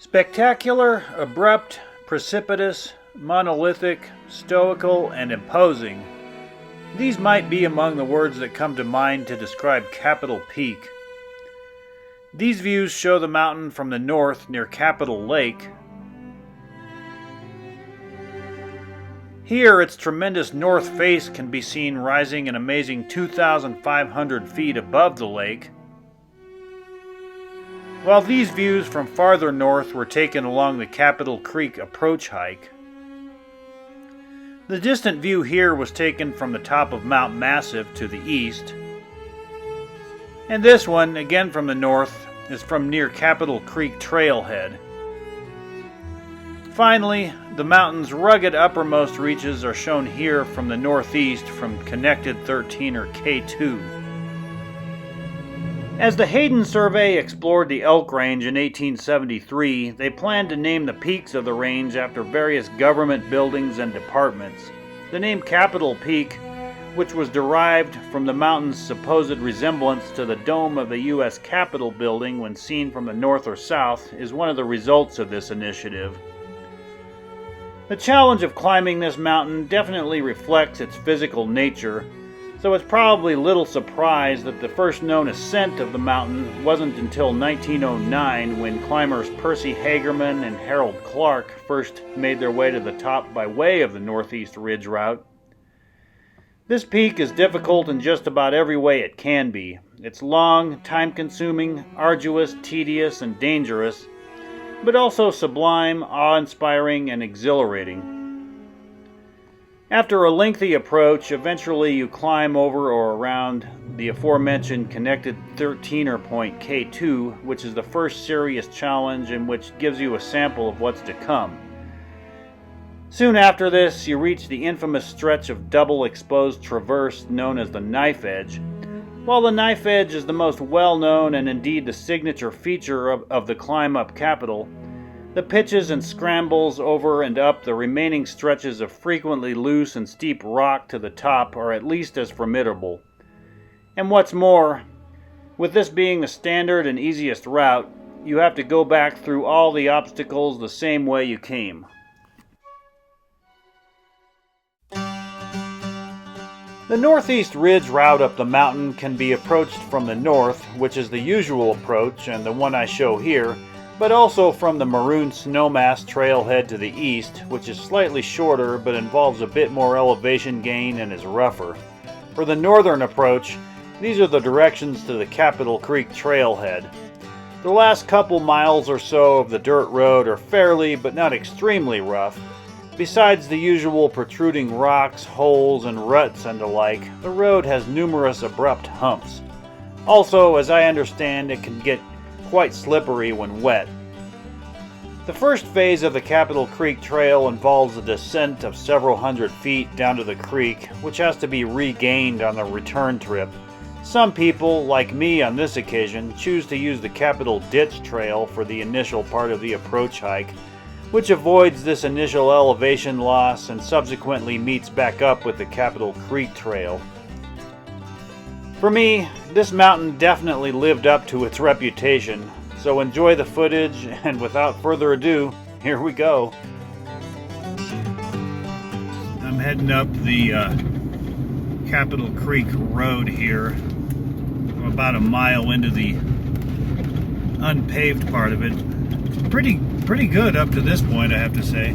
Spectacular, abrupt, precipitous, monolithic, stoical, and imposing. These might be among the words that come to mind to describe Capitol Peak. These views show the mountain from the north near Capitol Lake. Here, its tremendous north face can be seen rising an amazing 2,500 feet above the lake, while these views from farther north were taken along the Capitol Creek approach hike. The distant view here was taken from the top of Mount Massive to the east, and this one, again from the north, is from near Capitol Creek trailhead. Finally, the mountain's rugged uppermost reaches are shown here from the northeast from Connected 13 or K2. As the Hayden Survey explored the Elk Range in 1873, they planned to name the peaks of the range after various government buildings and departments. The name Capitol Peak, which was derived from the mountain's supposed resemblance to the dome of the U.S. Capitol building when seen from the north or south, is one of the results of this initiative. The challenge of climbing this mountain definitely reflects its physical nature, so it's probably little surprise that the first known ascent of the mountain wasn't until 1909 when climbers Percy Hagerman and Harold Clark first made their way to the top by way of the Northeast Ridge route. This peak is difficult in just about every way it can be. It's long, time-consuming, arduous, tedious, and dangerous, but also sublime, awe-inspiring, and exhilarating. After a lengthy approach, eventually you climb over or around the aforementioned Connected 13er point K2, which is the first serious challenge and which gives you a sample of what's to come. Soon after this, you reach the infamous stretch of double exposed traverse known as the Knife Edge. While the Knife Edge is the most well-known and indeed the signature feature of the climb up Capitol, the pitches and scrambles over and up the remaining stretches of frequently loose and steep rock to the top are at least as formidable. And what's more, with this being the standard and easiest route, you have to go back through all the obstacles the same way you came. The Northeast Ridge route up the mountain can be approached from the north, which is the usual approach and the one I show here, but also from the Maroon Snowmass trailhead to the east, which is slightly shorter but involves a bit more elevation gain and is rougher. For the northern approach, these are the directions to the Capitol Creek trailhead. The last couple miles or so of the dirt road are fairly but not extremely rough. Besides the usual protruding rocks, holes, and ruts and the like, the road has numerous abrupt humps. Also, as I understand, it can get quite slippery when wet. The first phase of the Capitol Creek Trail involves a descent of several hundred feet down to the creek, which has to be regained on the return trip. Some people, like me on this occasion, choose to use the Capitol Ditch Trail for the initial part of the approach hike, which avoids this initial elevation loss and subsequently meets back up with the Capitol Creek Trail. For me, this mountain definitely lived up to its reputation, so enjoy the footage, and without further ado, here we go. I'm heading up the Capitol Creek Road here. I'm about a mile into the unpaved part of it. Pretty good up to this point, I have to say.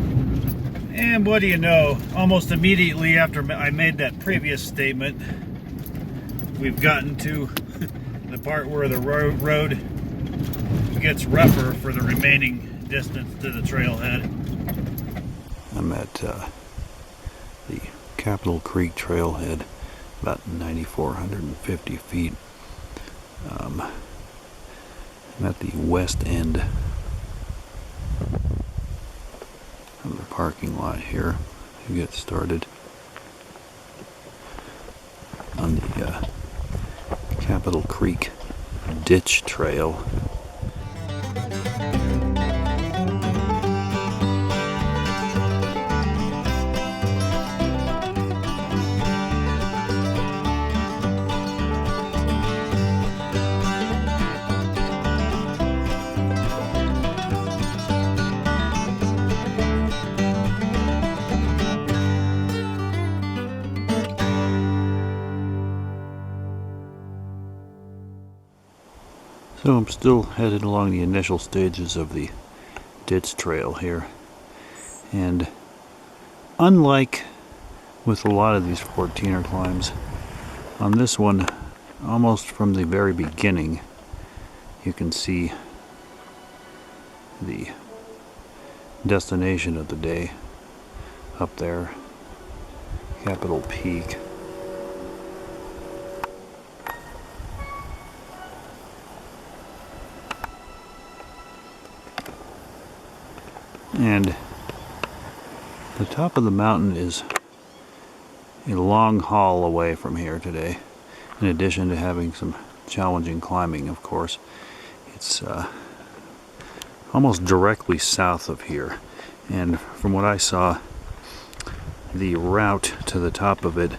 And what do you know, almost immediately after I made that previous statement, we've gotten to the part where the road gets rougher for the remaining distance to the trailhead. I'm at the Capitol Creek trailhead, about 9,450 feet. I'm at the west end of the parking lot here to get started on the Capitol Creek Ditch Trail. So I'm still headed along the initial stages of the ditch trail here, and unlike with a lot of these 14er climbs, on this one, almost from the very beginning, you can see the destination of the day up there, Capitol Peak. And the top of the mountain is a long haul away from here today, in addition to having some challenging climbing, of course. It's almost directly south of here, and from what I saw, the route to the top of it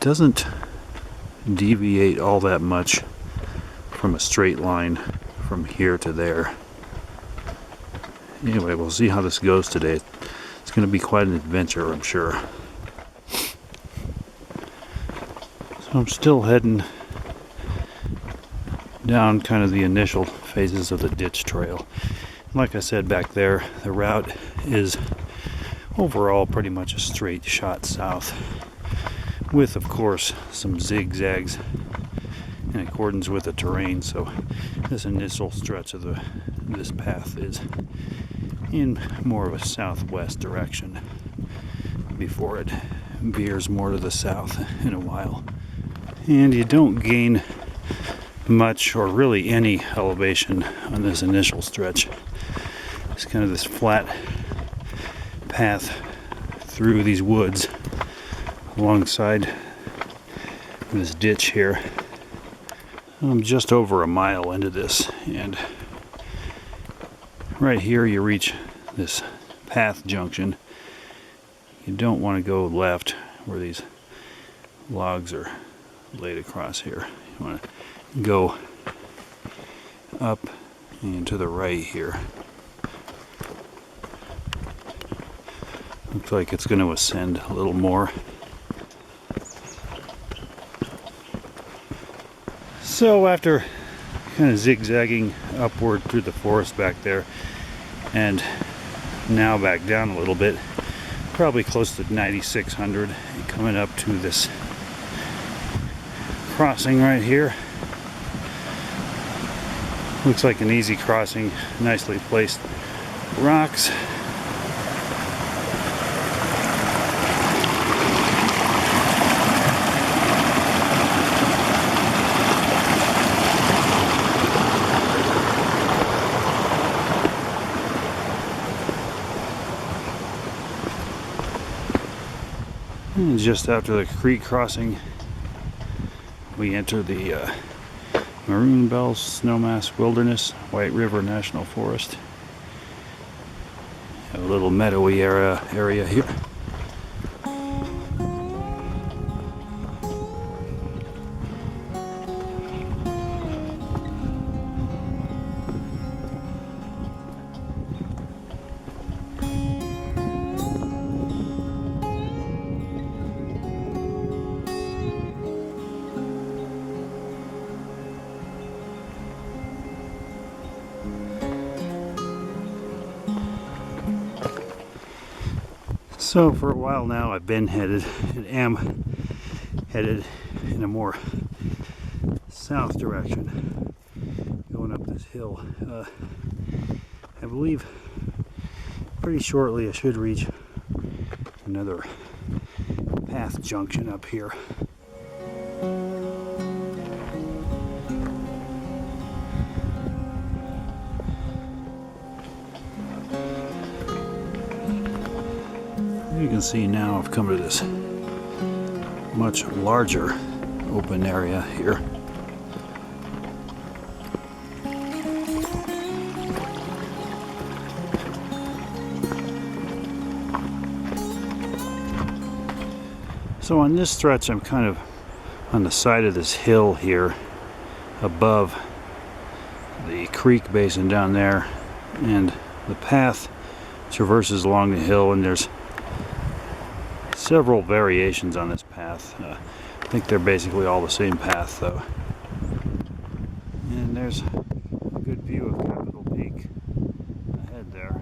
doesn't deviate all that much from a straight line from here to there. Anyway, we'll see how this goes today. It's going to be quite an adventure, I'm sure. So I'm still heading down kind of the initial phases of the ditch trail. Like I said back there, the route is overall pretty much a straight shot south, with of course some zigzags in accordance with the terrain. So this initial stretch of this path is in more of a southwest direction before it veers more to the south in a while. And you don't gain much or really any elevation on this initial stretch. It's kind of this flat path through these woods alongside this ditch here. I'm just over a mile into this, and right here you reach this path junction. You don't want to go left where these logs are laid across here. You want to go up and to the right here. Looks like it's going to ascend a little more. So after kind of zigzagging upward through the forest back there, and now back down a little bit, probably close to 9,600, and coming up to this crossing right here. Looks like an easy crossing, nicely placed rocks. And just after the creek crossing, we enter the Maroon Bells Snowmass Wilderness, White River National Forest. Have a little meadowy area here. So for a while now I've been headed and am headed in a more south direction, going up this hill. I believe pretty shortly I should reach another path junction up here. You can see now I've come to this much larger open area here. So on this stretch I'm kind of on the side of this hill here above the creek basin down there, and the path traverses along the hill, and there's several variations on this path. I think they're basically all the same path though. And there's a good view of Capitol Peak ahead there.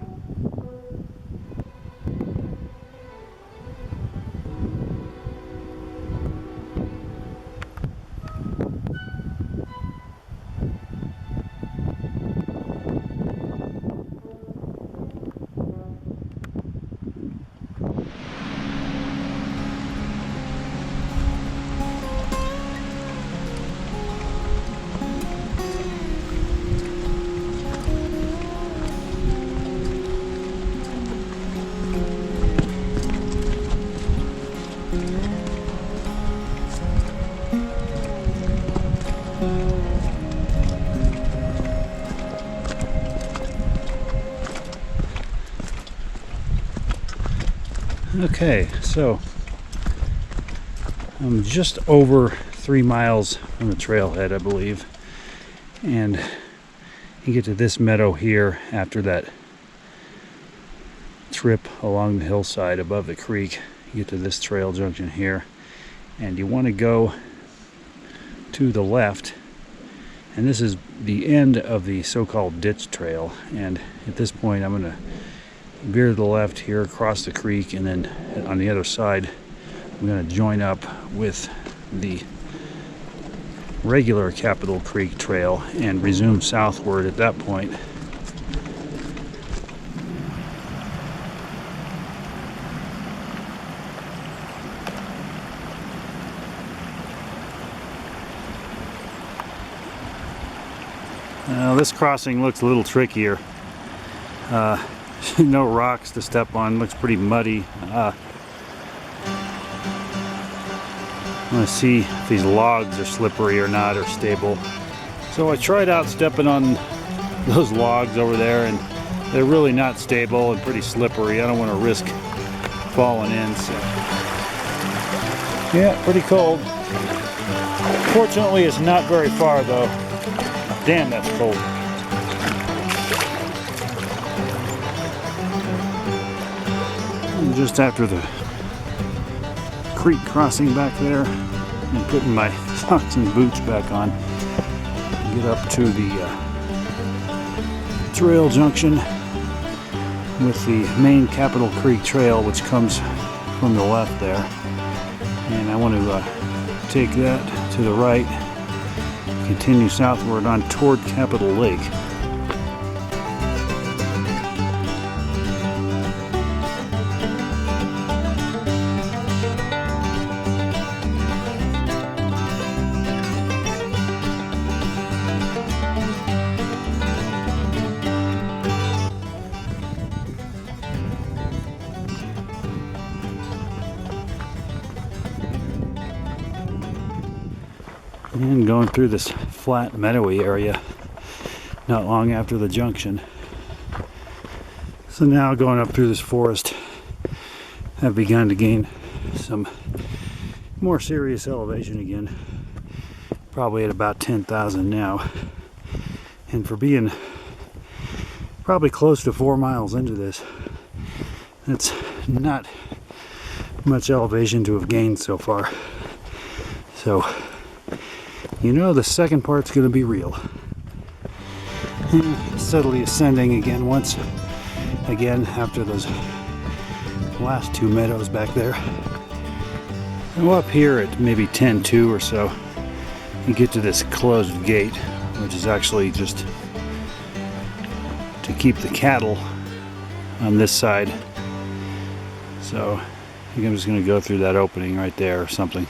Okay, so I'm just over 3 miles from the trailhead, I believe, and you get to this meadow here after that trip along the hillside above the creek. You get to this trail junction here, and you want to go to the left, and this is the end of the so-called ditch trail. And at this point I'm going to veer to the left here across the creek, and then on the other side I'm going to join up with the regular Capitol Creek trail and resume southward at that point. Now this crossing looks a little trickier. No rocks to step on, looks pretty muddy. I want to see if these logs are slippery or not, or stable. So I tried out stepping on those logs over there, and they're really not stable and pretty slippery. I don't want to risk falling in. So yeah, pretty cold. Fortunately, it's not very far though. Damn, that's cold. Just after the creek crossing back there, and putting my socks and boots back on, get up to the trail junction with the main Capitol Creek trail, which comes from the left there, and I want to take that to the right, continue southward on toward Capitol Lake. And going through this flat meadowy area not long after the junction. So now going up through this forest, I've begun to gain some more serious elevation again, probably at about 10,000 now. And for being probably close to 4 miles into this, that's not much elevation to have gained so far. So you know the second part's going to be real. Steadily ascending again once again after those last 2 meadows back there. And up here at maybe 10-2 or so, you get to this closed gate, which is actually just to keep the cattle on this side. So I think I'm just going to go through that opening right there or something.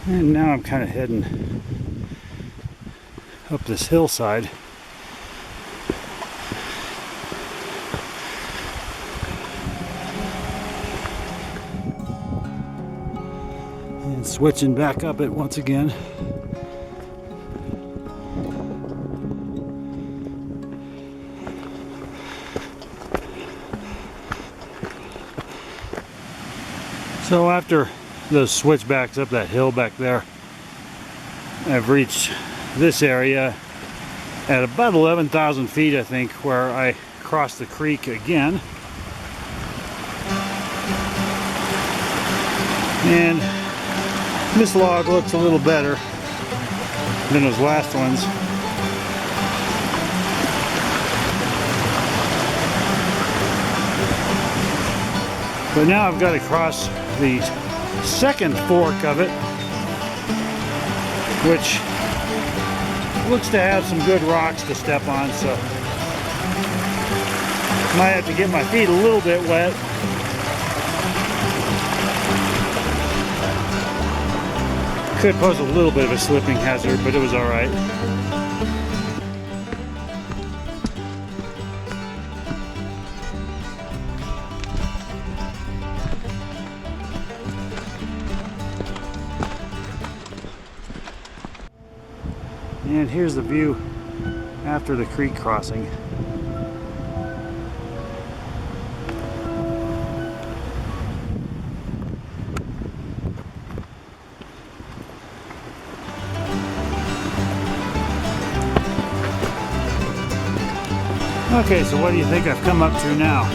And now I'm kind of heading up this hillside. And switching back up it once again. So after those switchbacks up that hill back there, I've reached this area at about 11,000 feet, I think, where I crossed the creek again. And this log looks a little better than those last ones. But now I've got to cross the second fork of it, which looks to have some good rocks to step on, so might have to get my feet a little bit wet. Could pose a little bit of a slipping hazard, but it was all right. And here's the view after the creek crossing. Okay, so what do you think I've come up to now?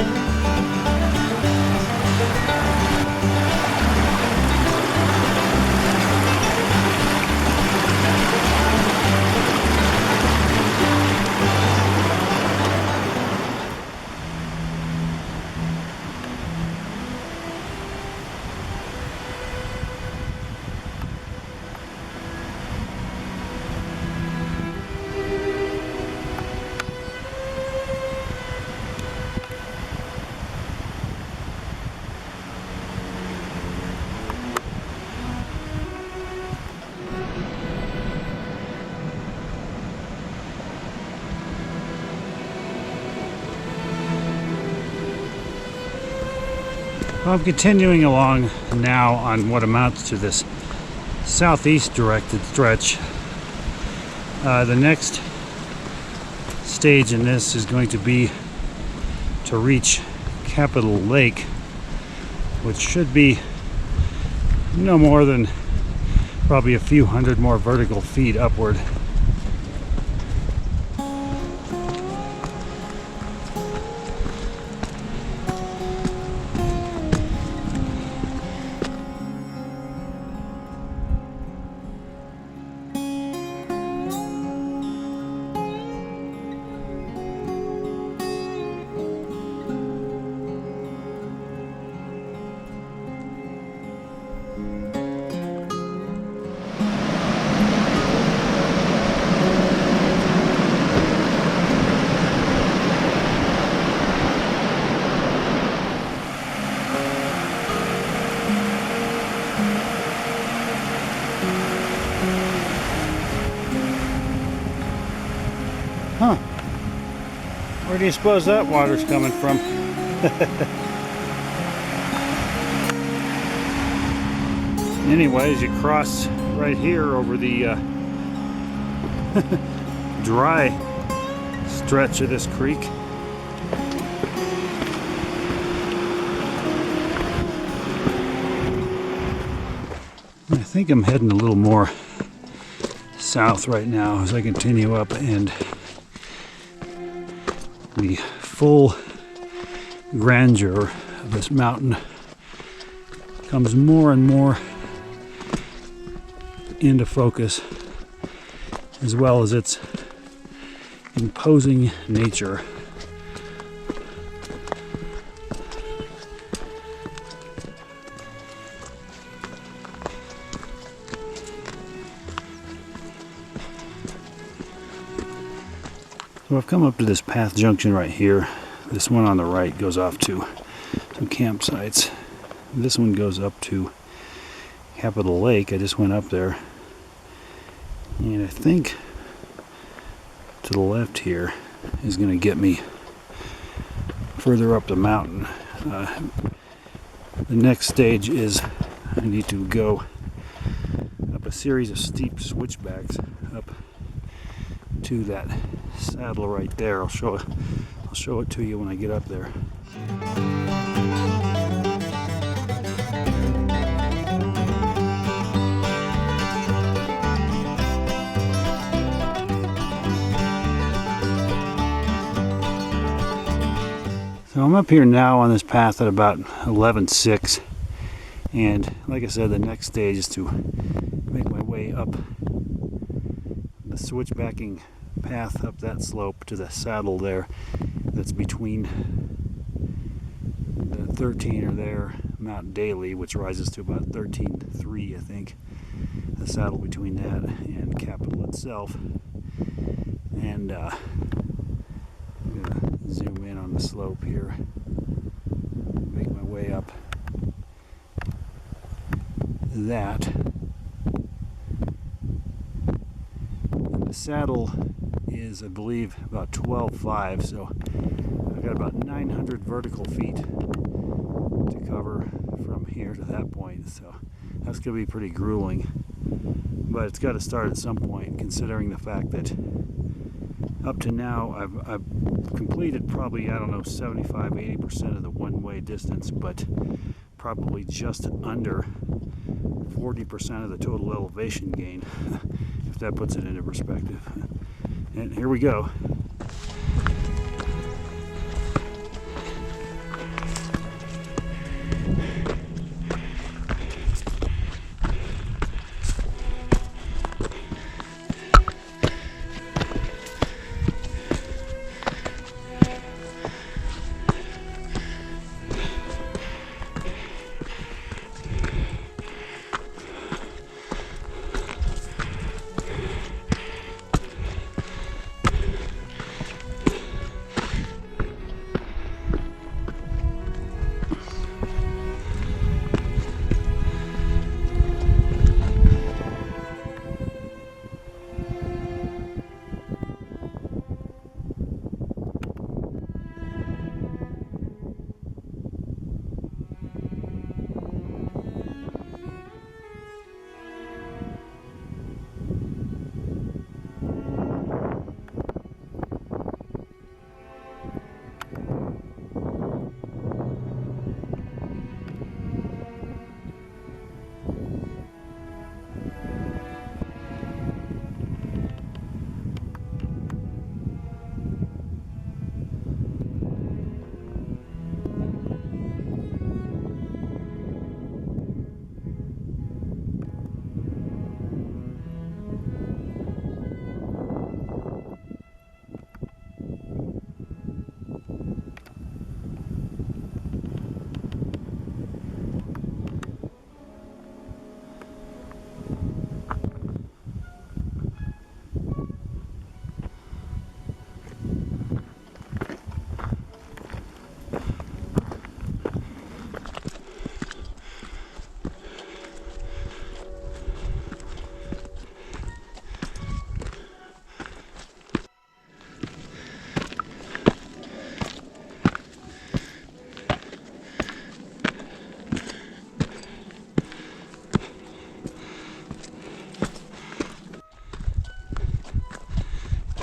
I'm continuing along now on what amounts to this southeast directed stretch. The next stage in this is going to be to reach Capitol Lake, which should be no more than probably a few hundred more vertical feet upward. Huh. Where do you suppose that water's coming from? Anyways, you cross right here over the dry stretch of this creek. I think I'm heading a little more south right now as I continue up, and the full grandeur of this mountain comes more and more into focus, as well as its imposing nature. So I've come up to this path junction right here. This one on the right goes off to some campsites. This one goes up to Capitol Lake. I just went up there, and I think to the left here is going to get me further up the mountain. The next stage is I need to go up a series of steep switchbacks up to that saddle right there. I'll show it to you when I get up there. So I'm up here now on this path at about 11.6, and like I said, the next stage is to make my way up the switchbacking path up that slope to the saddle there that's between the 13 or there Mount Daly, which rises to about 13.3, I think, the saddle between that and Capitol itself. And I'm gonna zoom in on the slope here, make my way up that. And the saddle is, I believe, about 12.5, so I've got about 900 vertical feet to cover from here to that point, so that's going to be pretty grueling. But it's got to start at some point, considering the fact that up to now I've completed probably, I don't know, 75-80% of the one-way distance, but probably just under 40% of the total elevation gain, if that puts it into perspective. And here we go.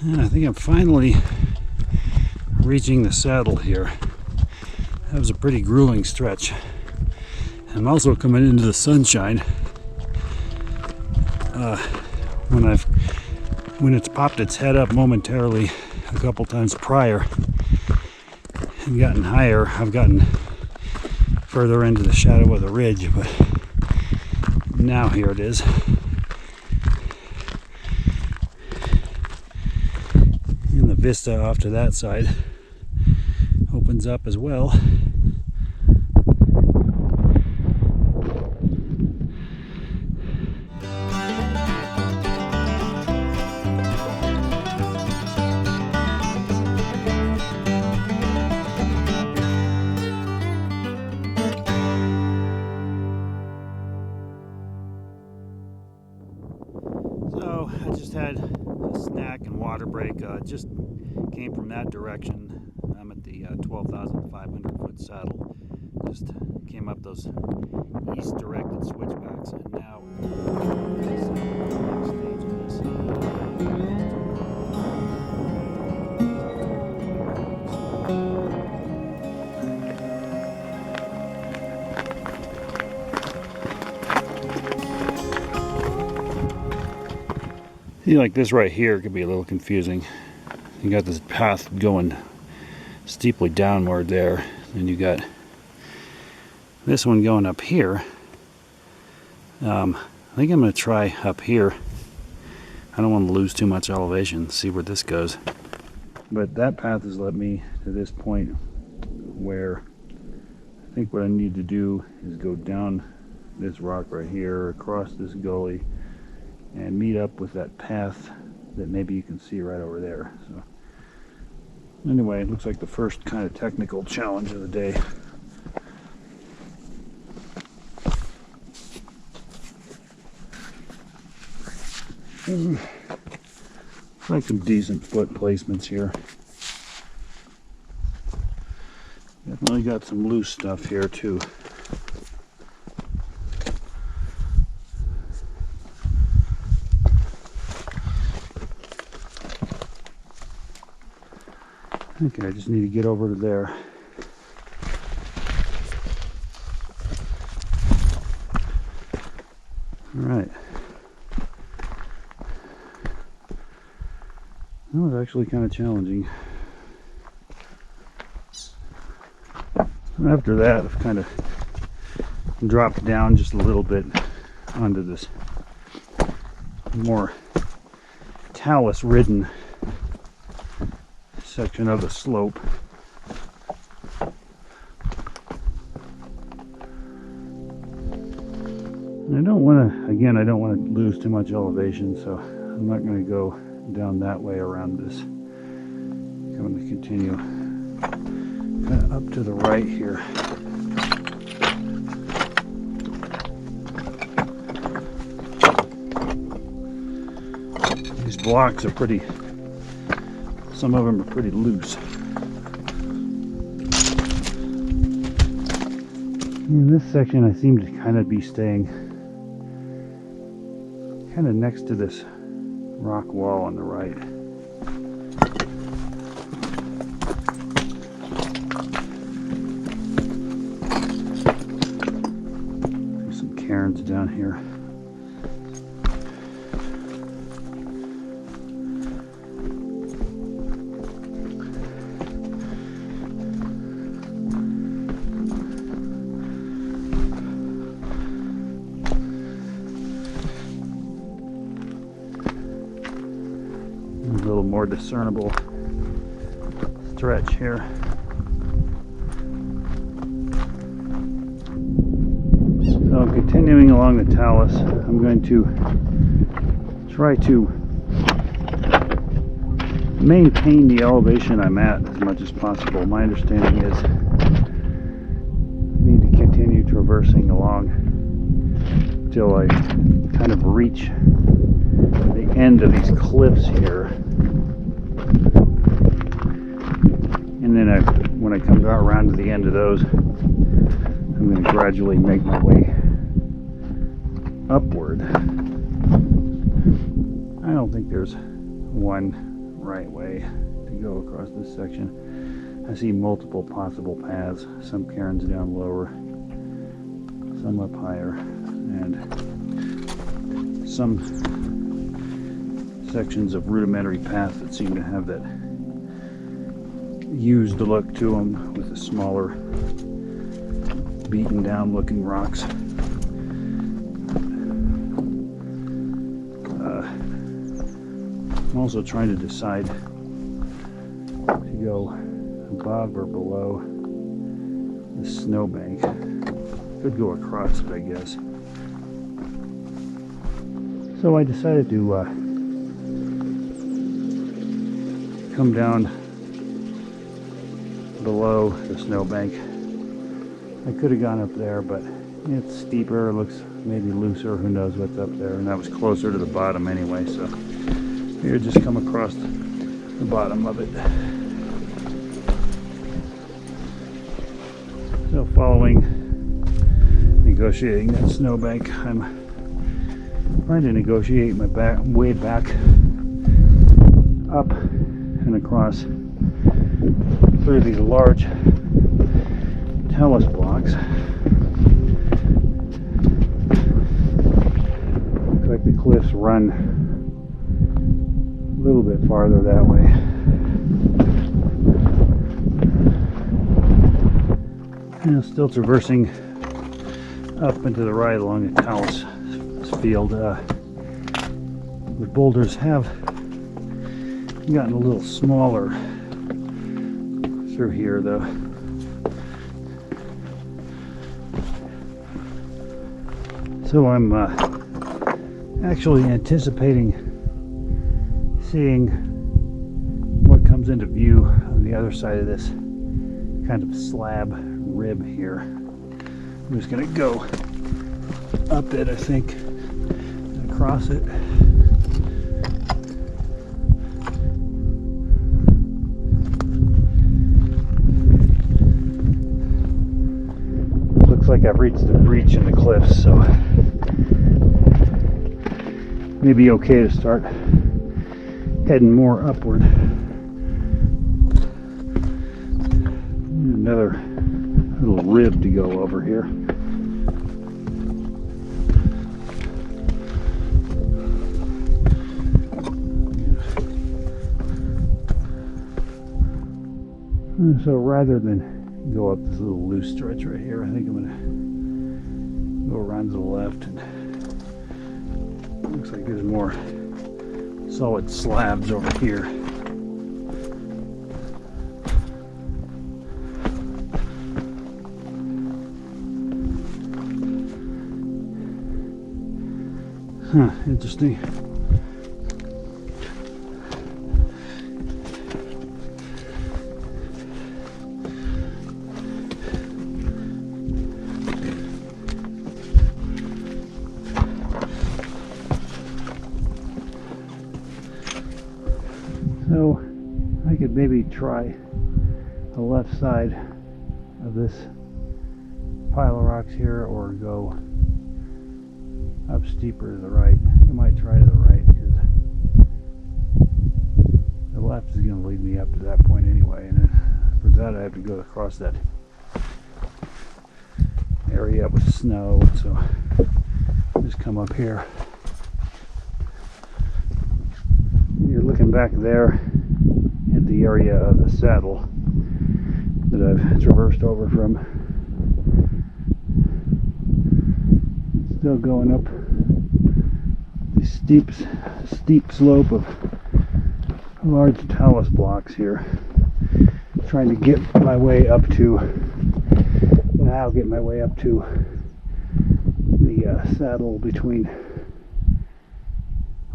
And I think I'm finally reaching the saddle here. That was a pretty grueling stretch. I'm also coming into the sunshine when it's popped its head up momentarily a couple times prior and gotten higher. I've gotten further into the shadow of the ridge, but now here it is. And the vista off to that side opens up as well. So So I just had a snack and water break. Just came from that direction. I'm at the 12,500 foot saddle. Just came up those east directed switchbacks, and now the next stage of this. See, like this right here could be a little confusing. You got this path going steeply downward there, and you got this one going up here. I think I'm going to try up here. I don't want to lose too much elevation. See where this goes. But that path has led me to this point where I think what I need to do is go down this rock right here, across this gully, and meet up with that path that maybe you can see right over there. So anyway, it looks like the first kind of technical challenge of the day. Like some decent foot placements here. Definitely got some loose stuff here too. Okay, I just need to get over to there. All right. That was actually kind of challenging. After that, I've kind of dropped down just a little bit onto this more talus-ridden section of the slope. And I don't want to, again, I don't want to lose too much elevation, so I'm not going to go down that way around this. I'm going to continue kind of up to the right here. These blocks are pretty, some of them are pretty loose. In this section I seem to kind of be staying kind of next to this rock wall on the right. There's some cairns down here. A little more discernible stretch here. So I'm continuing along the talus. I'm going to try to maintain the elevation I'm at as much as possible. My understanding is I need to continue traversing along until I kind of reach the end of these cliffs here. And then when I come around to the end of those, I'm going to gradually make my way upward. I don't think there's one right way to go across this section. I see multiple possible paths, some cairns down lower, some up higher, and some sections of rudimentary path that seem to have that used look to them with the smaller beaten down looking rocks. I'm also trying to decide to go above or below the snowbank. Could go across it, I guess. So I decided to come down below the snowbank. I could have gone up there, but It's steeper, it looks maybe looser, who knows what's up there, and that was closer to the bottom anyway, so here just come across the bottom of it. So following, negotiating that snowbank, I'm trying to negotiate my way back up and across through these large talus blocks. Looks like the cliffs run a little bit farther that way. And still traversing up and to the right along the talus field. The boulders have gotten a little smaller through here though. So I'm actually anticipating seeing what comes into view on the other side of this kind of slab rib here. I'm just going to go up it, I think, and across it. Looks like I've reached the breach in the cliffs, so maybe okay to start heading more upward. Another little rib to go over here. So rather than go up this little loose stretch right here, I think I'm going to go around to the left. And looks like there's more solid slabs over here. Huh, interesting. So I could maybe try the left side of this pile of rocks here, or go up steeper to the right. I think I might try to the right, because the left is going to lead me up to that point anyway, and then for that I have to go across that area with snow, so just come up here. You're looking back there at the area of the saddle that I've traversed over from. Still going up the steep slope of large talus blocks here, trying to get my way up to the saddle between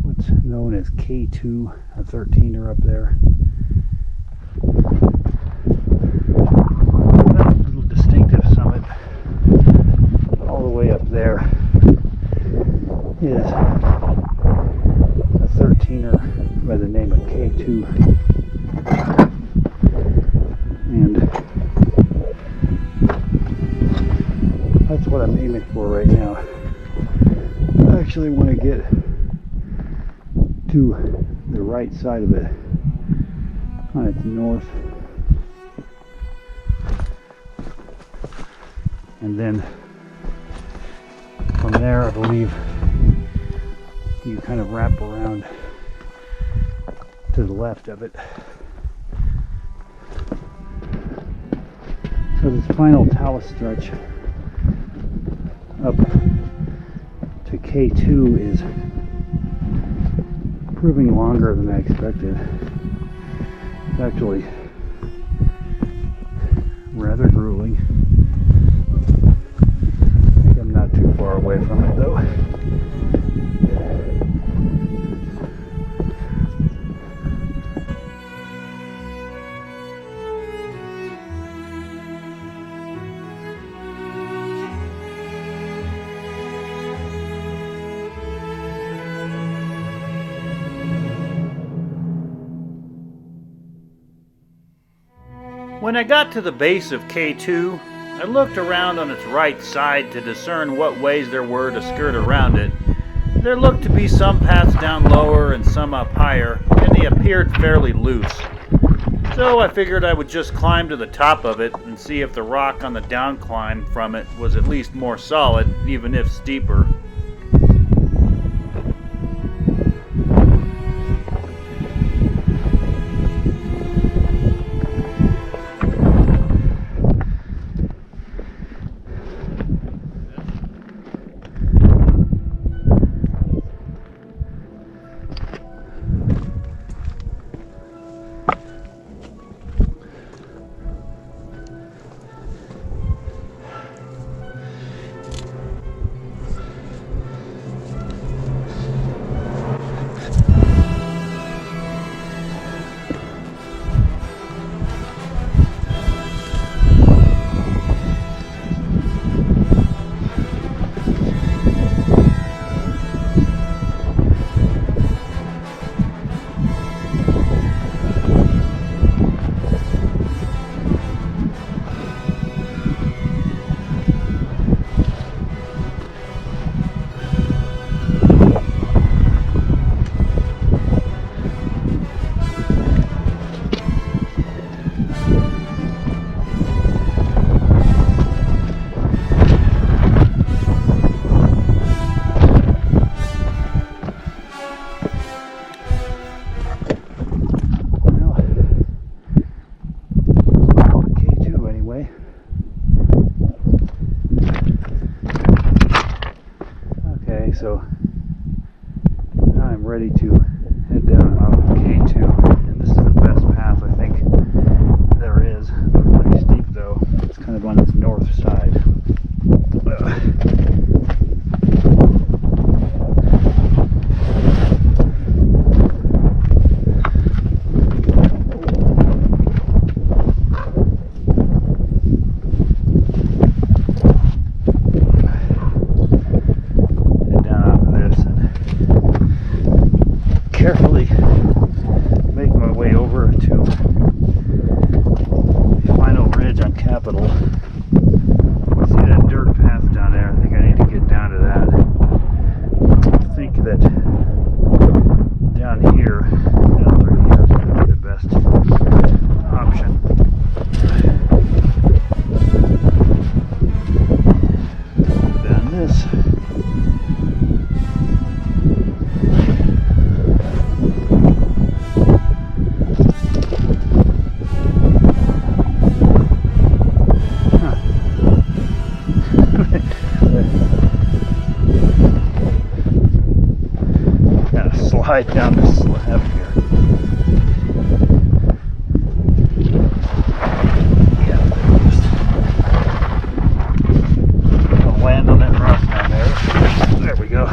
what's known as K2 and 13 are up there. That little distinctive summit all the way up there is a 13er by the name of K2, and that's what I'm aiming for right now. I actually want to get to the right side of it on its north, and then from there I believe you kind of wrap around to the left of it. So this final talus stretch up to K2 is proving longer than I expected. It's actually rather grueling. I think I'm not too far away from it though. When I got to the base of K2, I looked around on its right side to discern what ways there were to skirt around it. There looked to be some paths down lower and some up higher, and they appeared fairly loose. So I figured I would just climb to the top of it and see if the rock on the down climb from it was at least more solid, even if steeper. So now I'm ready to head down out K2, and this is the best path I think there is. It's pretty steep though. It's kind of on its north side. Carefully make my way over to the final ridge on Capitol. See that dirt path down there? I think I need to get down to that. I think that down here, down through here is going to be the best option. Down this. Slide down this slab here. Yeah, I'll land on that rock down there. There we go.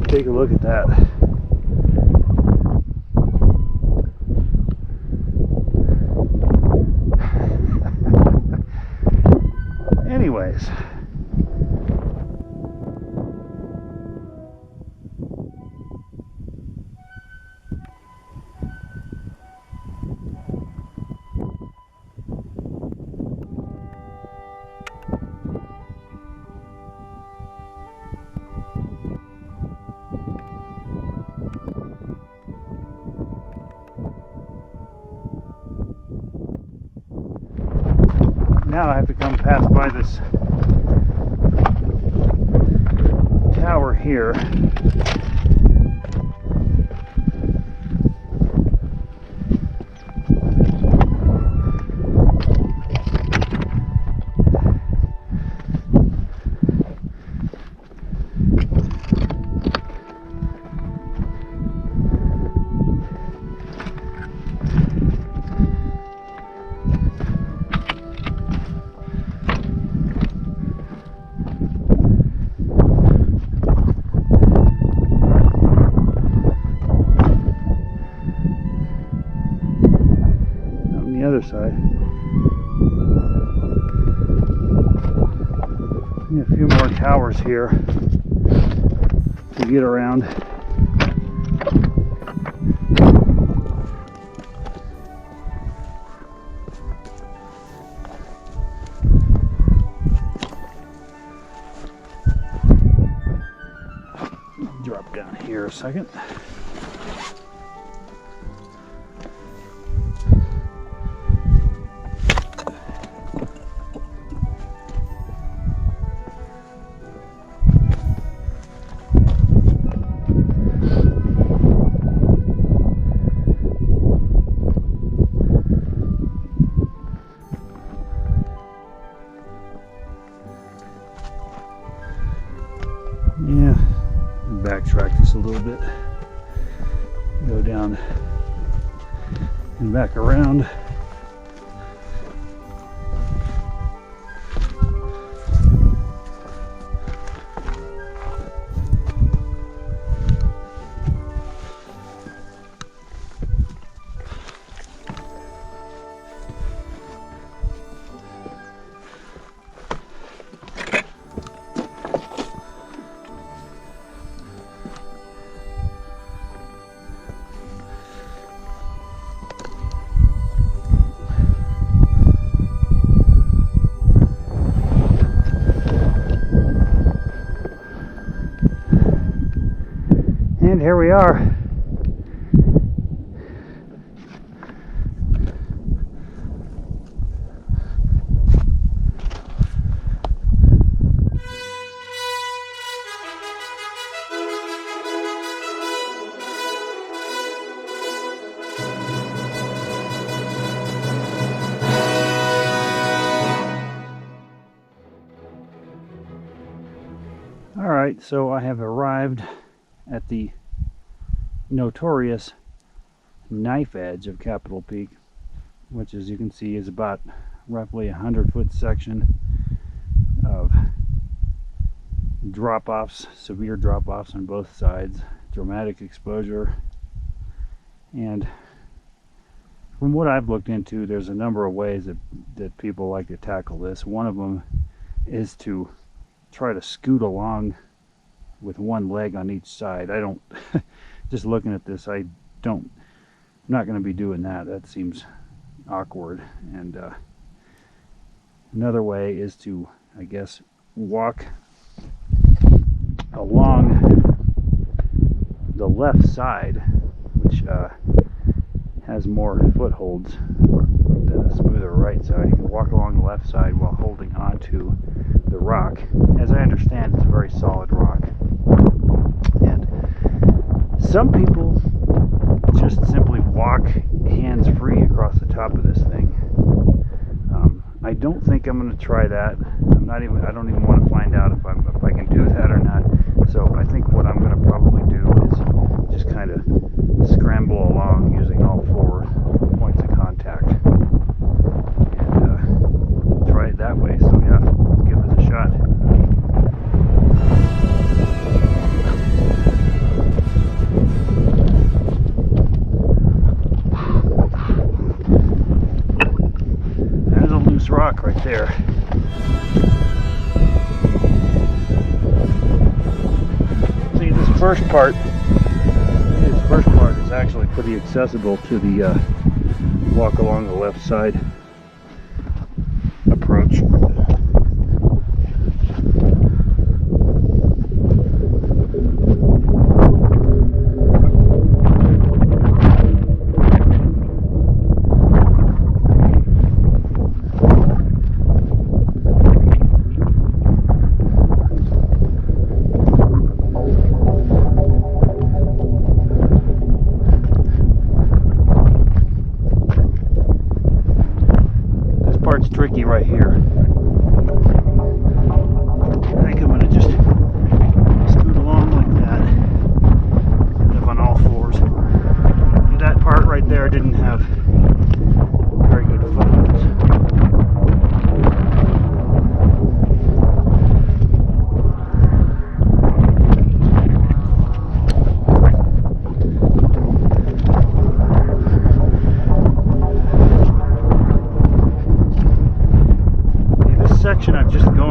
Take a look at that. Anyways. Now I have to come past by this tower here. side. And a few more towers here to get around. Drop down here a second. Yeah, backtrack just a little bit. Go down and back around. And here we are. All right, so I have arrived at the notorious knife edge of Capitol Peak, which, as you can see, is about roughly 100-foot section of drop-offs, severe drop-offs on both sides, dramatic exposure. And from what I've looked into, there's a number of ways that people like to tackle this. One of them is to try to scoot along with one leg on each side. I don't just looking at this, I'm not going to be doing that. That seems awkward. And another way is to, I guess, walk along the left side, which has more footholds than the smoother right side. You can walk along the left side while holding onto the rock. As I understand, it's a very solid rock. And some people just simply walk hands-free across the top of this thing. I don't think I'm going to try that. I don't even want to find out if I can do that or not. So I think what I'm going to probably do is just kind of scramble along using all 4 points of contact and try it that way. So yeah, let's give this a shot. There's a loose rock right there. See, this first part is actually pretty accessible to the walk along the left side approach.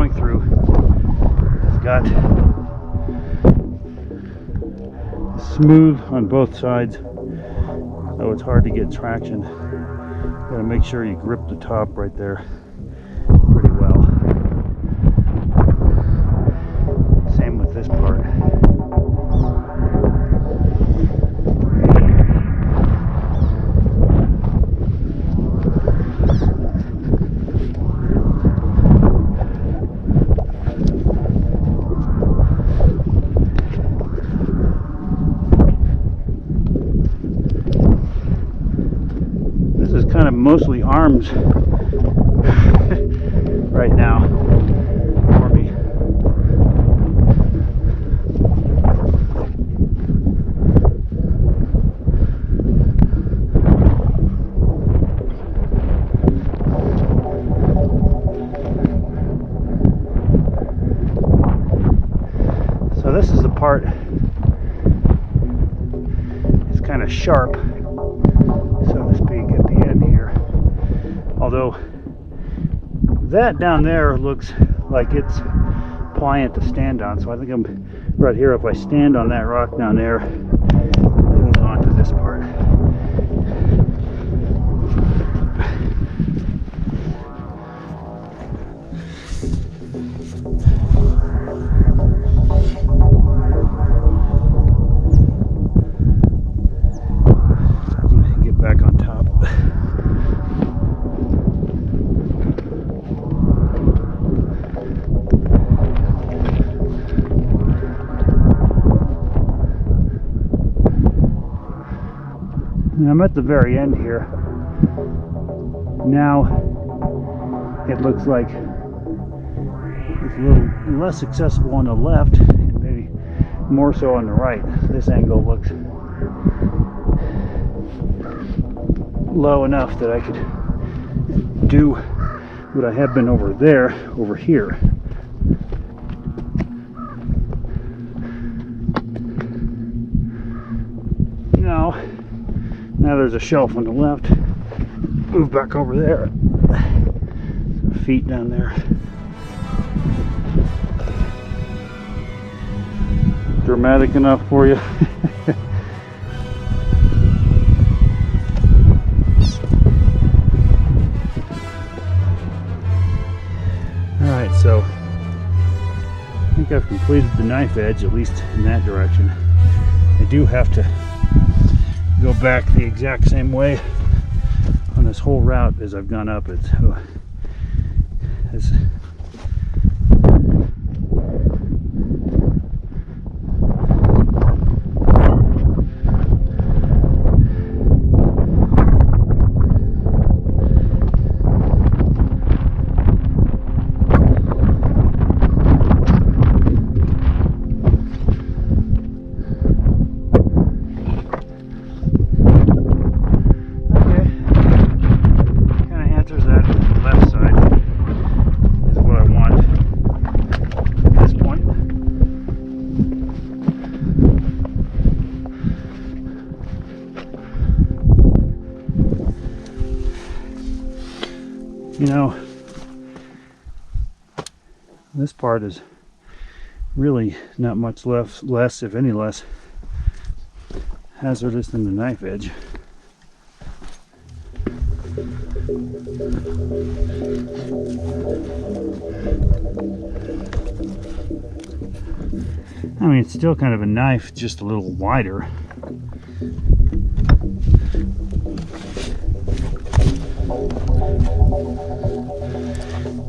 going through has got smooth on both sides, so it's hard to get traction. Gotta make sure you grip the top right there pretty well. Same with this part. Kind of mostly arms right now for me. So this is the part, it's kind of sharp, so to speak, at the end here. Although that down there looks like it's pliant to stand on, so I think I'm right here. If I stand on that rock down there, move on to this part. Get back on top. I'm at the very end here. Now it looks like it's a little less accessible on the left and maybe more so on the right. This angle looks low enough that I could do what I have been over there, over here. Now there's a shelf on the left. Move back over there. Feet down there. Dramatic enough for you? Alright, so I think I've completed the knife edge, at least in that direction. I do have to go back the exact same way on this whole route as I've gone up it. So it's you know, this part is really not much less, if any less, hazardous than the knife edge. I mean, it's still kind of a knife, just a little wider.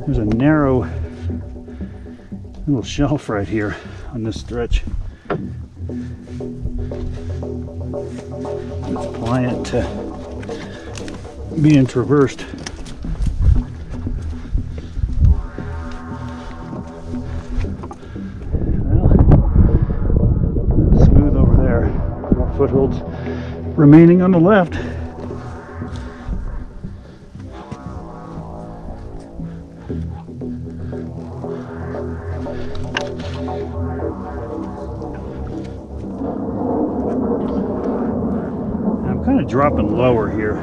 There's a narrow little shelf right here on this stretch. It's pliant to being traversed. Well, smooth over there. More footholds remaining on the left. Dropping lower here,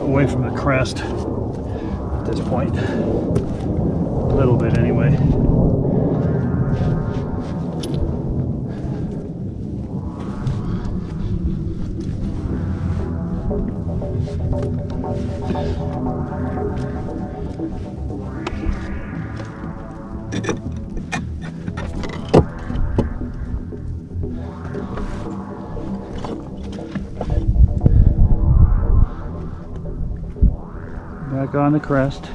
away from the crest at this point. A little bit anyway. Back on the crest.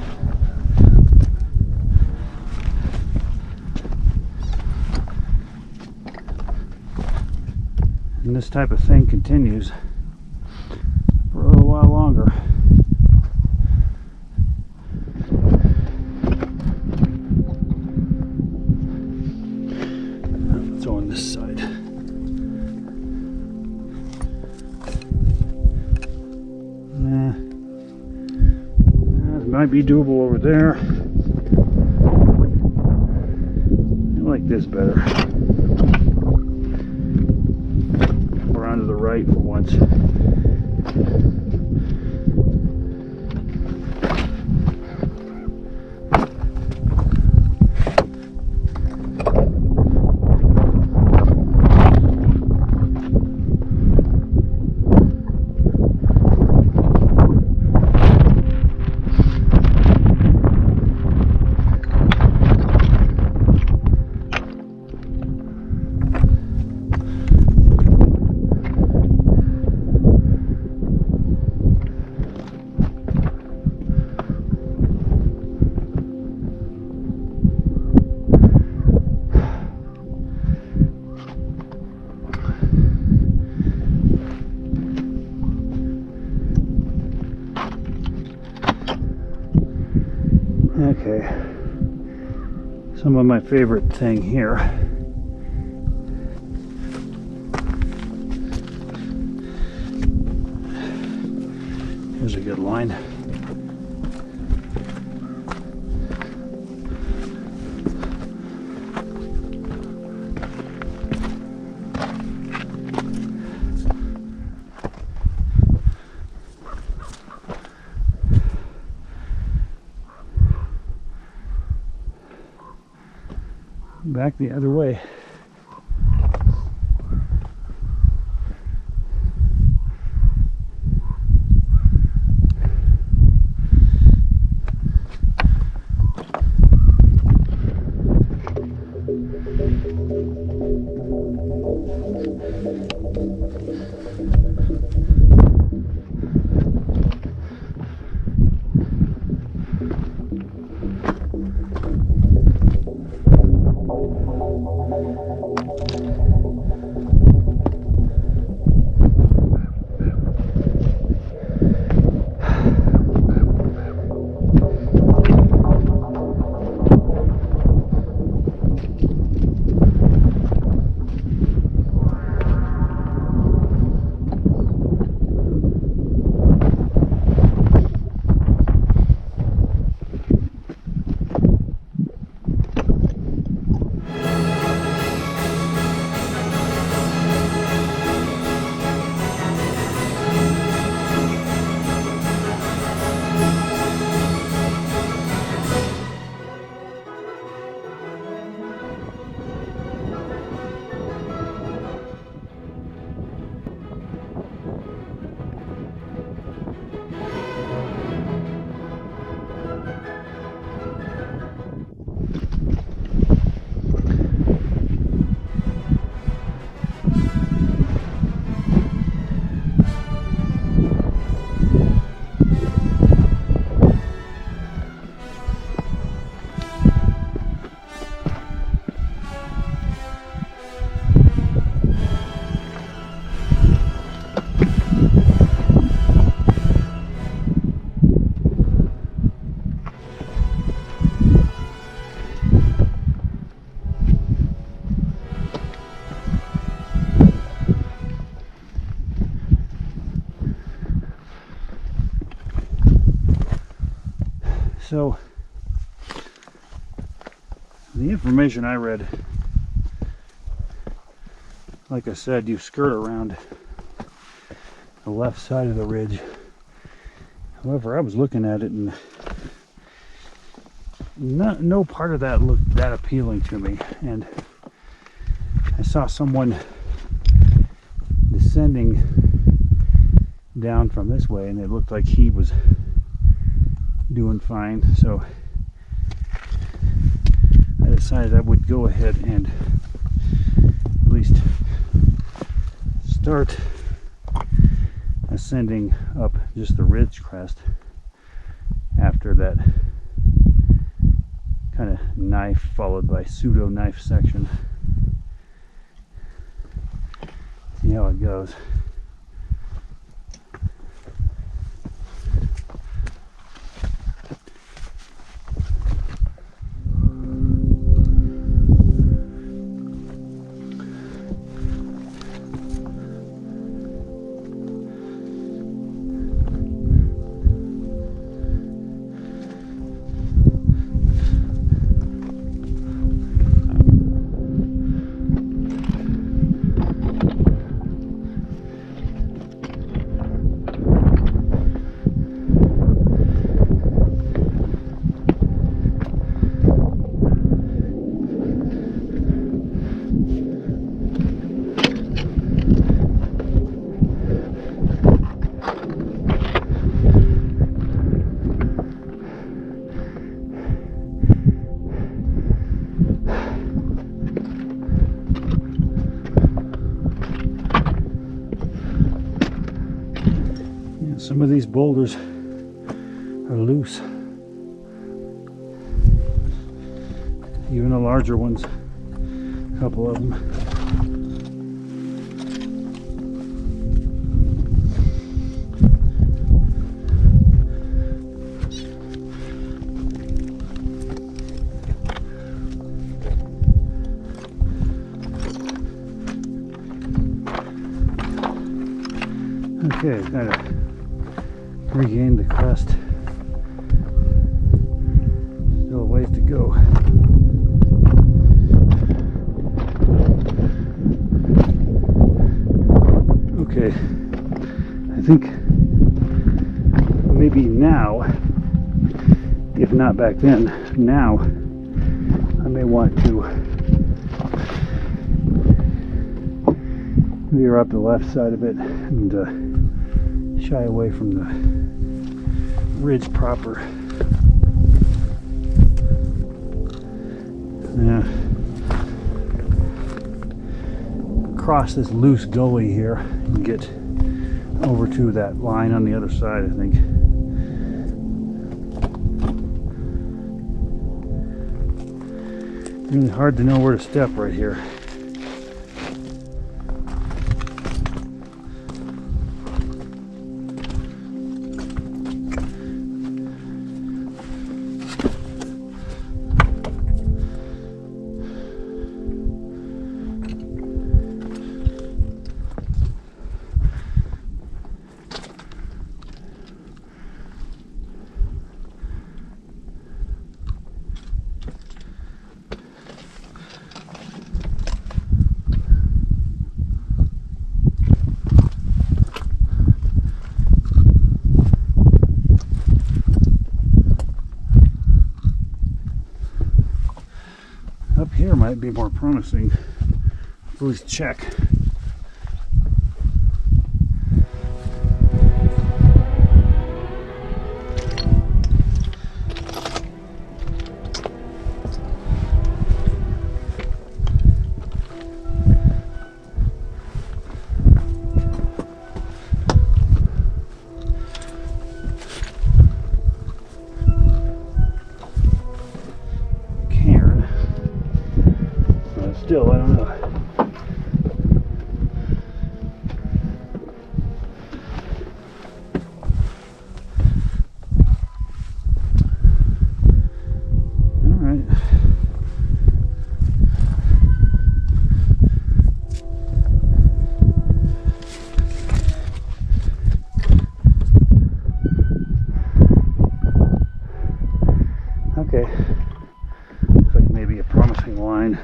And this type of thing continues for a little while longer. Let's go on this side. That might be doable over there. I like this better. To the right for once. Okay, some of my favorite thing here. Here's a good line. Back the other way. So the information I read, like I said, you skirt around the left side of the ridge. However, I was looking at it and no part of that looked that appealing to me. And I saw someone descending down from this way, and it looked like he was doing fine. So I decided I would go ahead and at least start ascending up just the ridge crest after that kind of knife followed by pseudo knife section. See how it goes. Some of these boulders are loose. Even the larger ones, a couple of them. Okay, kind of regain the crest. Still a ways to go. Okay, I think maybe now, if not back then, now I may want to veer up the left side of it and shy away from the ridge proper. Yeah. Cross this loose gully here and get over to that line on the other side, I think. Really hard to know where to step right here. Up here might be more promising. At least check. Still, I don't know. All right. Okay. Looks like maybe a promising line.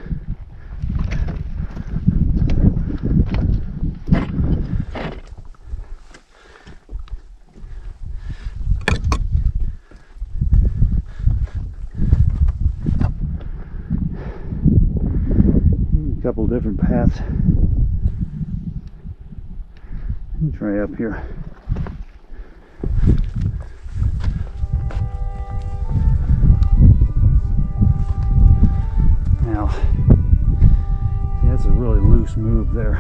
couple different paths. Let me try up here. Now, that's a really loose move there.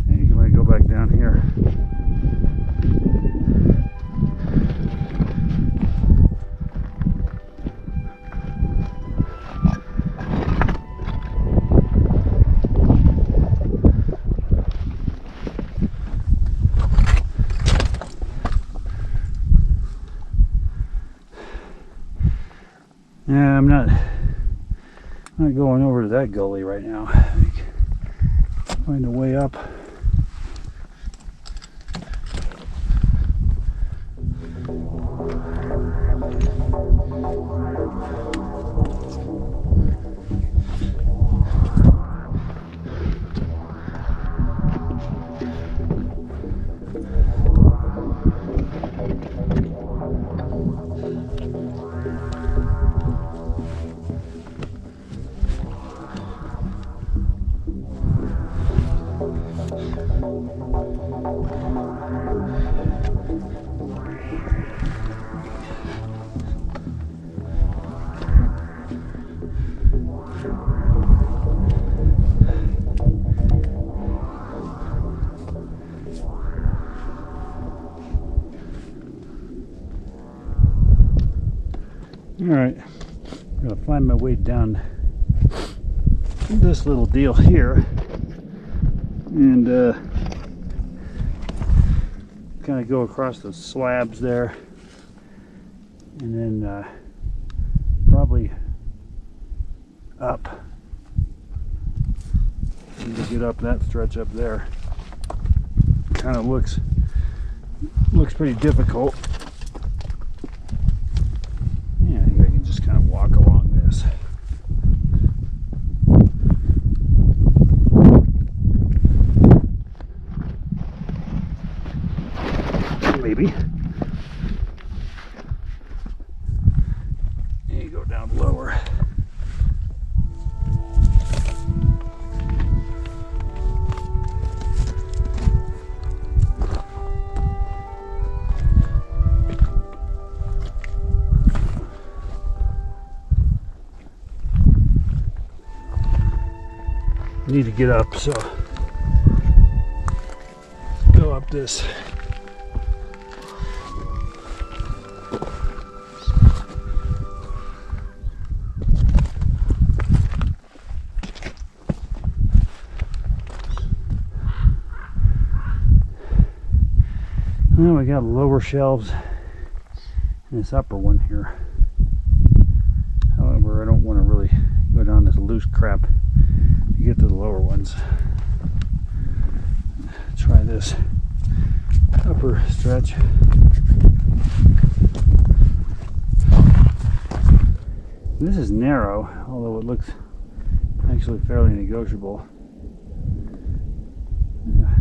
And you might go back down here. Yeah, I'm not going over to that gully right now. I think find a way up. Alright, I'm going to find my way down this little deal here and kind of go across the slabs there and then probably up. Need to get up that stretch up there. Kind of looks pretty difficult. Yeah, I think I can just kind of walk along this. Maybe. And you go down lower. Need to get up, so go up this. Now we got lower shelves and this upper one here. However, I don't want to really go down this loose crap to get to the lower ones. Try this upper stretch. This is narrow, although it looks actually fairly negotiable.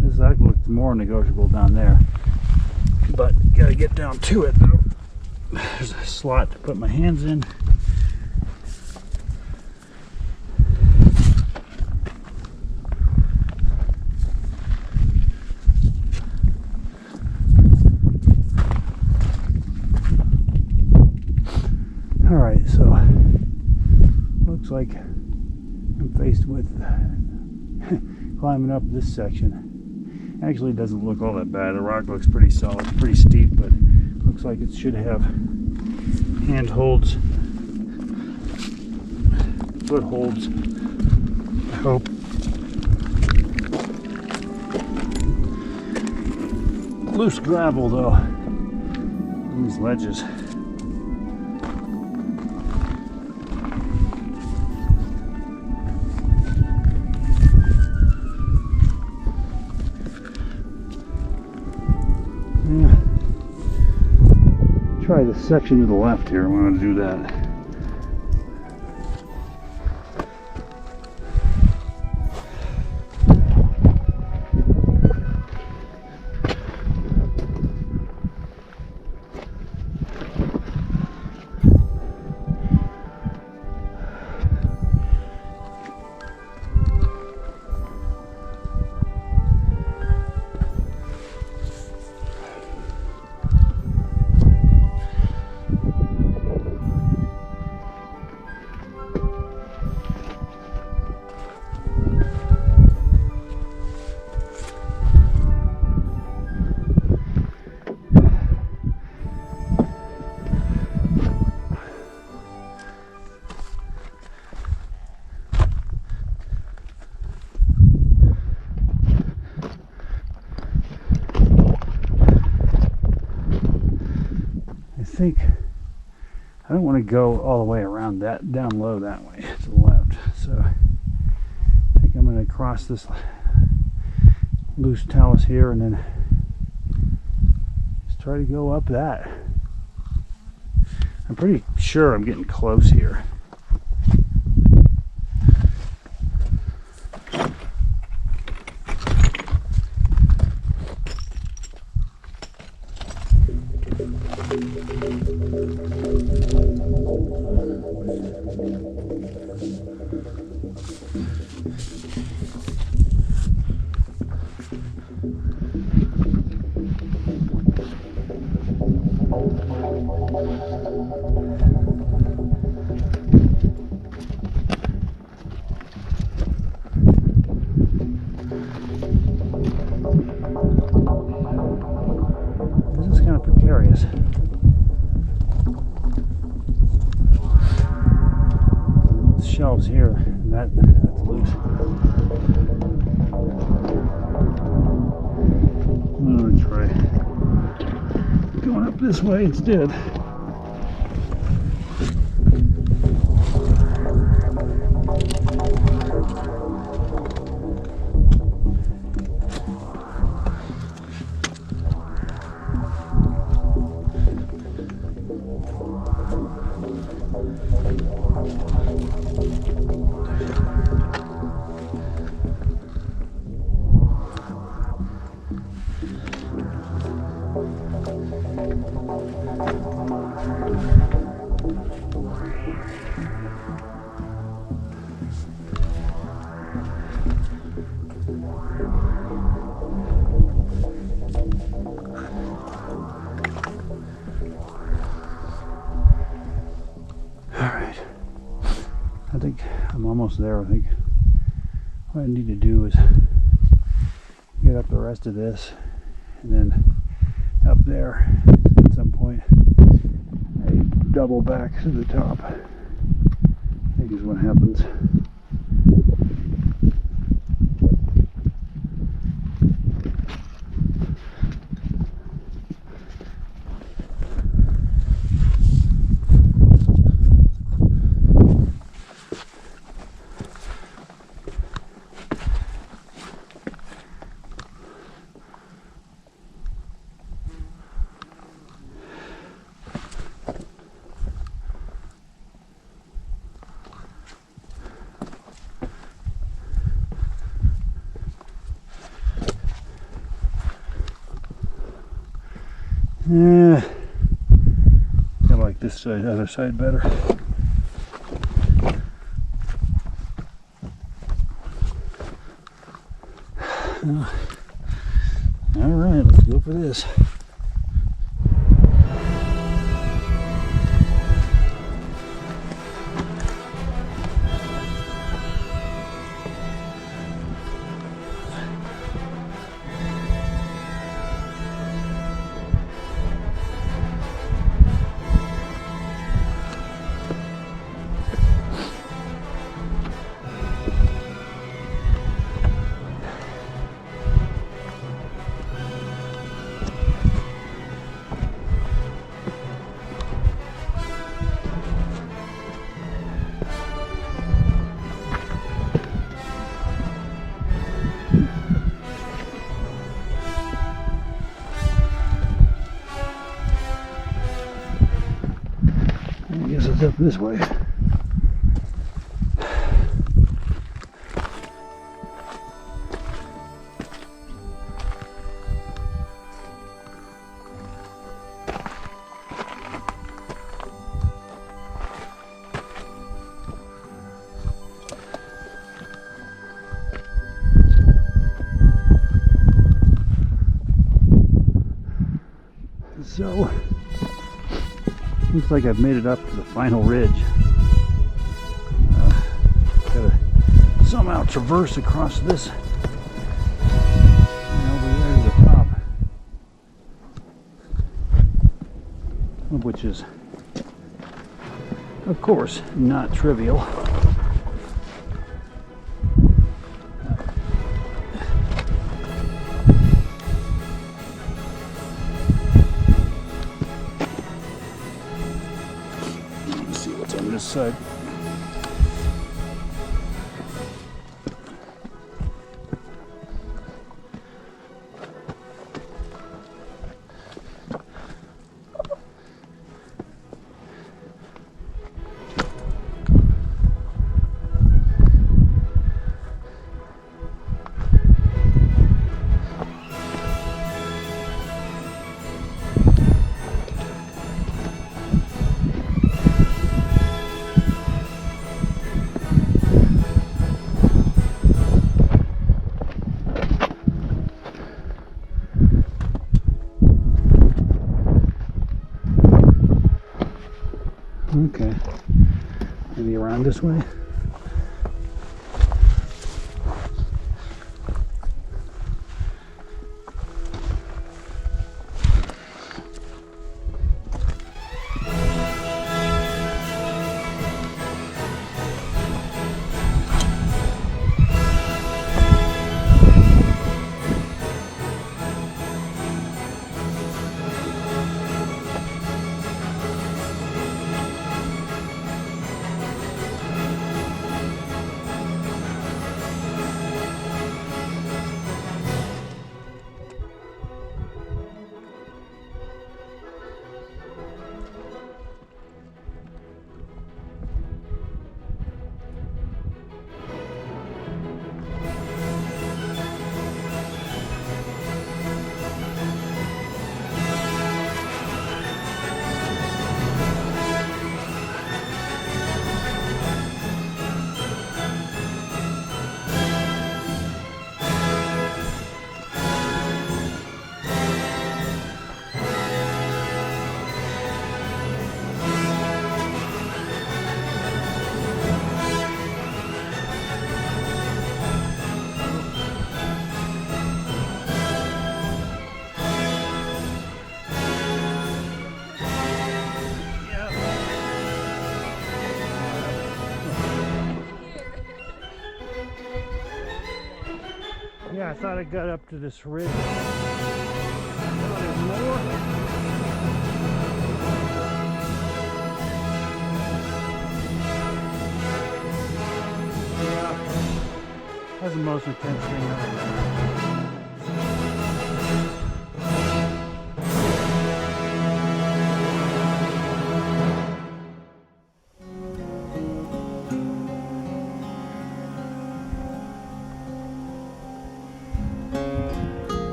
This actually looks more negotiable down there, but gotta get down to it though. There's a slot to put my hands in. Alright, so looks like I'm faced with climbing up this section. Actually, it doesn't look all that bad. The rock looks pretty solid, pretty steep, but looks like it should have handholds, footholds, I hope. Loose gravel though on these ledges. Try the section to the left here. I want to do that. think I don't want to go all the way around that down low that way to the left. So I think I'm going to cross this loose talus here and then just try to go up that. I'm pretty sure I'm getting close here. This is kind of precarious. Shelves here, and that's loose. I'm going to try going up this way instead. I think I'm almost there. I think what I need to do is get up the rest of this and then up there at some point I double back to the top. I think is what happens. Yeah, I like this side, other side better. All right, let's go for this. I guess it's up this way. So, looks like I've made it up to the final ridge. Gotta somehow traverse across this and over there to the top, which is, of course, not trivial. this side. Okay, maybe around this way. Yeah, I thought I got up to this ridge. Oh, there's more. Yeah, that's the most intense thing ever.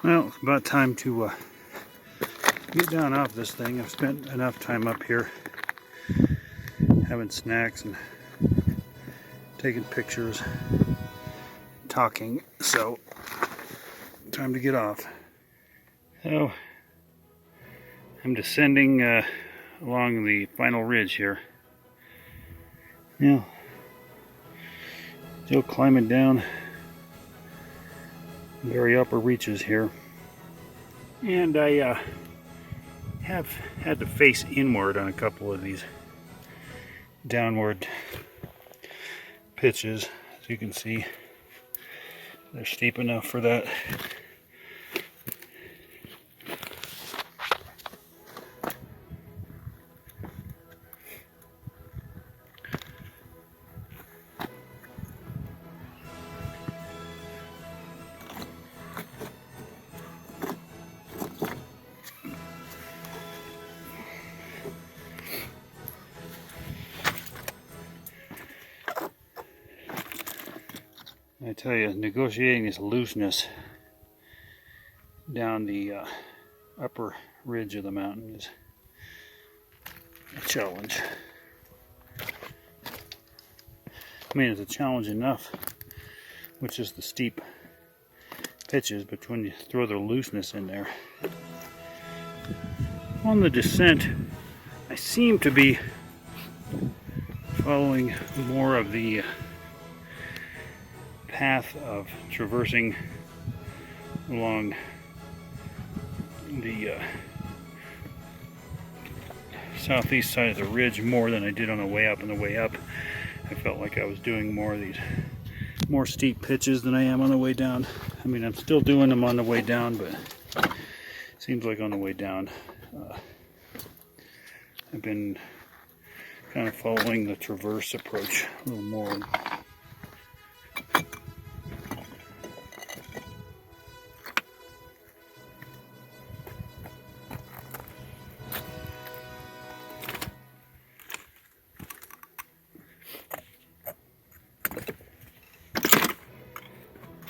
Well, it's about time to get down off this thing. I've spent enough time up here having snacks and taking pictures, talking, so time to get off. So I'm descending along the final ridge here. Now, still climbing down very upper reaches here, and I have had to face inward on a couple of these downward pitches. As you can see, they're steep enough for that. I tell you, negotiating this looseness down the upper ridge of the mountain is a challenge. I mean, it's a challenge enough, which is the steep pitches, but when you throw the looseness in there. On the descent, I seem to be following more of the path of traversing along the southeast side of the ridge more than I did on the way up. On the way up, I felt like I was doing more of these more steep pitches than I am on the way down. I mean, I'm still doing them on the way down, but it seems like on the way down I've been kind of following the traverse approach a little more.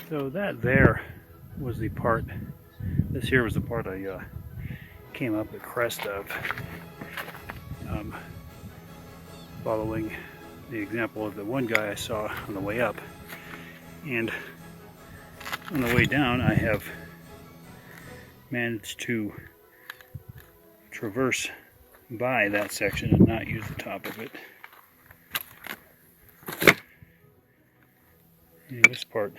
So that there was the part, this here was the part I came up the crest of, following the example of the one guy I saw on the way up. And on the way down, I have managed to traverse by that section and not use the top of it. And this part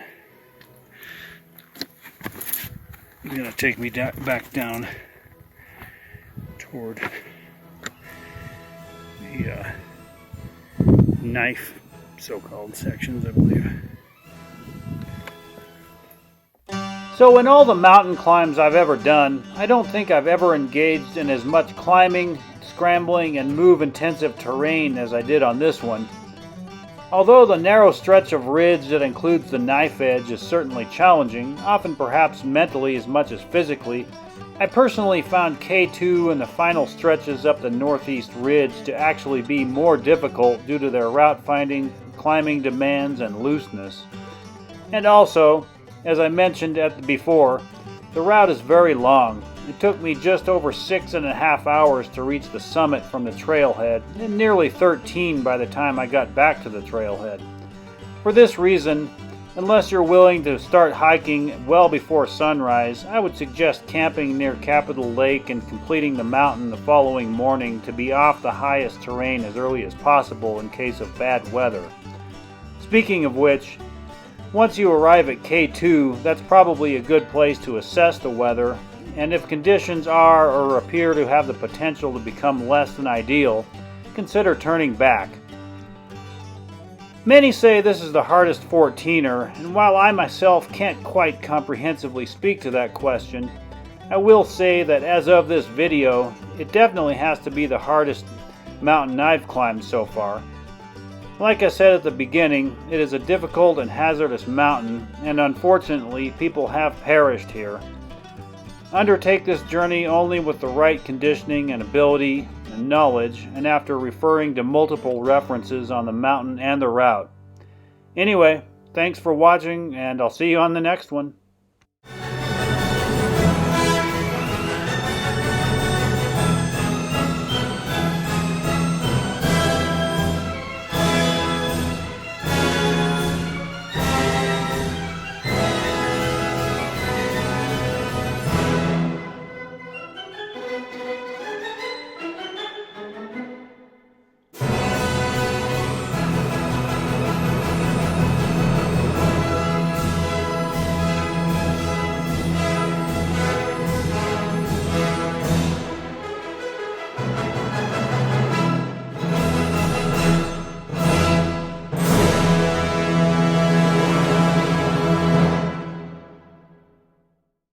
is going to take me back down toward the knife so-called sections, I believe. So in all the mountain climbs I've ever done, I don't think I've ever engaged in as much climbing, scrambling, and move-intensive terrain as I did on this one. Although the narrow stretch of ridge that includes the knife edge is certainly challenging, often perhaps mentally as much as physically, I personally found K2 and the final stretches up the northeast ridge to actually be more difficult due to their route finding, climbing demands, and looseness. And also, as I mentioned before, the route is very long. It took me just over 6.5 hours to reach the summit from the trailhead, and nearly 13 by the time I got back to the trailhead. For this reason, unless you're willing to start hiking well before sunrise, I would suggest camping near Capitol Lake and completing the mountain the following morning to be off the highest terrain as early as possible in case of bad weather. Speaking of which, once you arrive at K2, that's probably a good place to assess the weather, and if conditions are or appear to have the potential to become less than ideal, consider turning back. Many say this is the hardest 14er, and while I myself can't quite comprehensively speak to that question, I will say that as of this video, it definitely has to be the hardest mountain I've climbed so far. Like I said at the beginning, it is a difficult and hazardous mountain, and unfortunately people have perished here. Undertake this journey only with the right conditioning and ability and knowledge, and after referring to multiple references on the mountain and the route. Anyway, thanks for watching, and I'll see you on the next one.